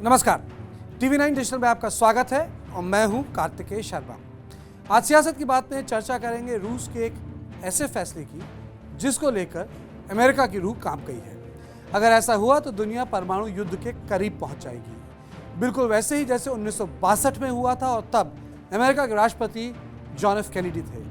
नमस्कार, TV9 digital में आपका स्वागत है और मैं हूं कार्तिकेय शर्मा। आज सियासत की बात में चर्चा करेंगे रूस के एक ऐसे फैसले की जिसको लेकर अमेरिका की रूह कांप गई है। अगर ऐसा हुआ तो दुनिया परमाणु युद्ध के करीब पहुंच जाएगी, बिल्कुल वैसे ही जैसे 1962 में हुआ था और तब अमेरिका के राष्ट्रपति जॉन एफ कैनेडी थे।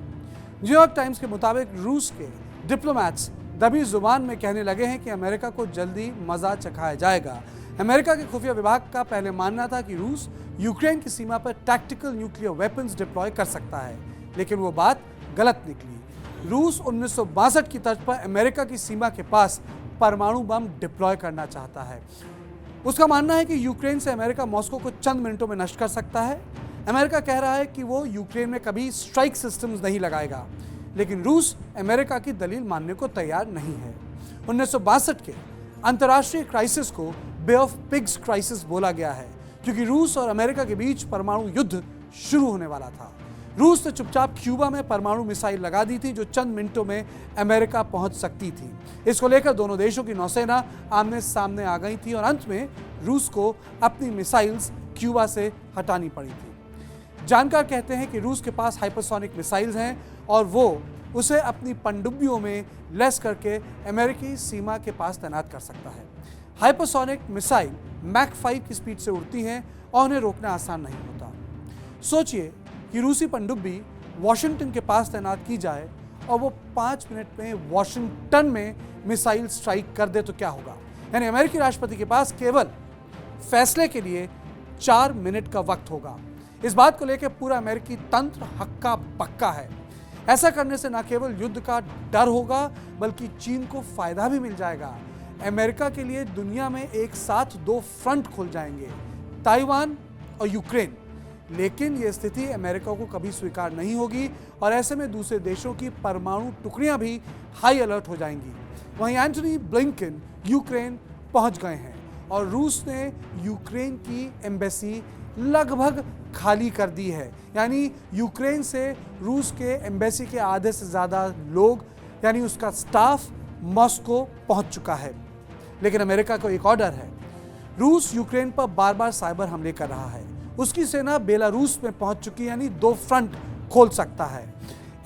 न्यूयॉर्क टाइम्स के मुताबिक रूस के डिप्लोमैट्स दबी जुबान में कहने लगे हैं कि अमेरिका को जल्दी मजा चखाया जाएगा। अमेरिका के खुफिया विभाग का पहले मानना था कि रूस यूक्रेन की सीमा पर टैक्टिकल न्यूक्लियर वेपन्स डिप्लॉय कर सकता है, लेकिन वो बात गलत निकली। रूस 1962 की तर्ज पर अमेरिका की सीमा के पास परमाणु बम डिप्लॉय करना चाहता है। उसका मानना है कि यूक्रेन से अमेरिका मॉस्को को चंद मिनटों में नष्ट कर सकता है। अमेरिका कह रहा है कि वो यूक्रेन में कभी स्ट्राइक सिस्टम्स नहीं लगाएगा, लेकिन रूस अमेरिका की दलील मानने को तैयार नहीं है। 1962 के अंतर्राष्ट्रीय क्राइसिस को बे ऑफ पिग्स क्राइसिस बोला गया है, क्योंकि रूस और अमेरिका के बीच परमाणु युद्ध शुरू होने वाला था। रूस ने चुपचाप क्यूबा में परमाणु मिसाइल लगा दी थी, जो चंद मिनटों में अमेरिका पहुंच सकती थी। इसको लेकर दोनों देशों की नौसेना आमने सामने आ गई थी और अंत में रूस को अपनी मिसाइल्स क्यूबा से हटानी पड़ी थी। जानकार कहते हैं कि रूस के पास हाइपरसोनिक मिसाइल्स हैं और वो उसे अपनी पनडुब्बियों में लैस करके अमेरिकी सीमा के पास तैनात कर सकता है। हाइपरसोनिक मिसाइल मैक 5 की स्पीड से उड़ती हैं और उन्हें रोकना आसान नहीं होता। सोचिए कि रूसी पनडुब्बी वॉशिंगटन के पास तैनात की जाए और वो 5 मिनट में वॉशिंगटन में मिसाइल स्ट्राइक कर दे तो क्या होगा। यानी अमेरिकी राष्ट्रपति के पास केवल फैसले के लिए 4 मिनट का वक्त होगा। इस बात को लेकर पूरा अमेरिकी तंत्र हक्का बक्का है। ऐसा करने से न केवल युद्ध का डर होगा, बल्कि चीन को फायदा भी मिल जाएगा। अमेरिका के लिए दुनिया में एक साथ 2 फ्रंट खुल जाएंगे, ताइवान और यूक्रेन। लेकिन यह स्थिति अमेरिका को कभी स्वीकार नहीं होगी और ऐसे में दूसरे देशों की परमाणु टुकड़ियां भी हाई अलर्ट हो जाएंगी। वहीं एंटनी ब्लिंकन यूक्रेन पहुंच गए हैं और रूस ने यूक्रेन की एम्बेसी लगभग खाली कर दी है। यानी यूक्रेन से रूस के एम्बेसी के आधे से ज़्यादा लोग यानी उसका स्टाफ मॉस्को पहुंच चुका है। लेकिन अमेरिका को एक ऑर्डर है। रूस यूक्रेन पर बार बार साइबर हमले कर रहा है। उसकी सेना बेलारूस में पहुंच चुकी है, यानी 2 फ्रंट खोल सकता है।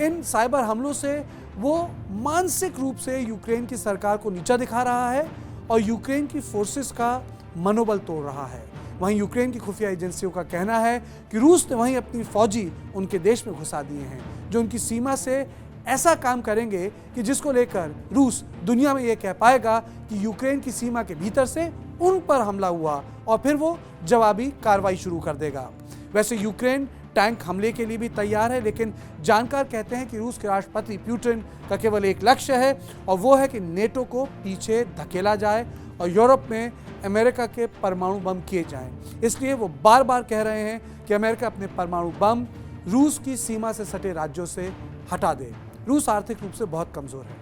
इन साइबर हमलों से वो मानसिक रूप से यूक्रेन की सरकार को नीचा दिखा रहा है और यूक्रेन की फोर्सेस का मनोबल तोड़ रहा है। वहीं यूक्रेन की खुफिया एजेंसियों का कहना है कि रूस ने वहीं अपनी फौजी उनके देश में घुसा दिए हैं, जो उनकी सीमा से ऐसा काम करेंगे कि जिसको लेकर रूस दुनिया में ये कह पाएगा कि यूक्रेन की सीमा के भीतर से उन पर हमला हुआ और फिर वो जवाबी कार्रवाई शुरू कर देगा। वैसे यूक्रेन टैंक हमले के लिए भी तैयार है, लेकिन जानकार कहते हैं कि रूस के राष्ट्रपति पुतिन का केवल एक लक्ष्य है और वो है कि नेटो को पीछे धकेला जाए और यूरोप में अमेरिका के परमाणु बम किए जाएं। इसलिए वो बार बार कह रहे हैं कि अमेरिका अपने परमाणु बम रूस की सीमा से सटे राज्यों से हटा दे। रूस आर्थिक रूप से बहुत कमज़ोर है,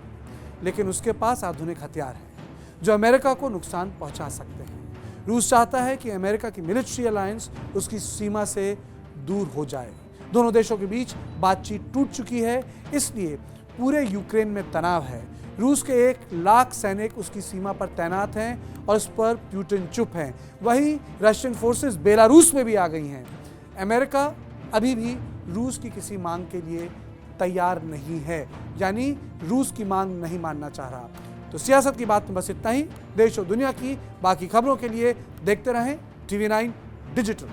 लेकिन उसके पास आधुनिक हथियार हैं जो अमेरिका को नुकसान पहुंचा सकते हैं। रूस चाहता है कि अमेरिका की मिलिट्री अलायंस उसकी सीमा से दूर हो जाए। दोनों देशों के बीच बातचीत टूट चुकी है, इसलिए पूरे यूक्रेन में तनाव है। रूस के 1 लाख सैनिक उसकी सीमा पर तैनात हैं और उस पर पुतिन चुप हैं। वहीं रशियन फोर्सेस बेलारूस में भी आ गई हैं। अमेरिका अभी भी रूस की किसी मांग के लिए तैयार नहीं है, यानी रूस की मांग नहीं मानना चाह रहा। तो सियासत की बात में बस इतना ही। देश और दुनिया की बाकी खबरों के लिए देखते रहें TV9 डिजिटल।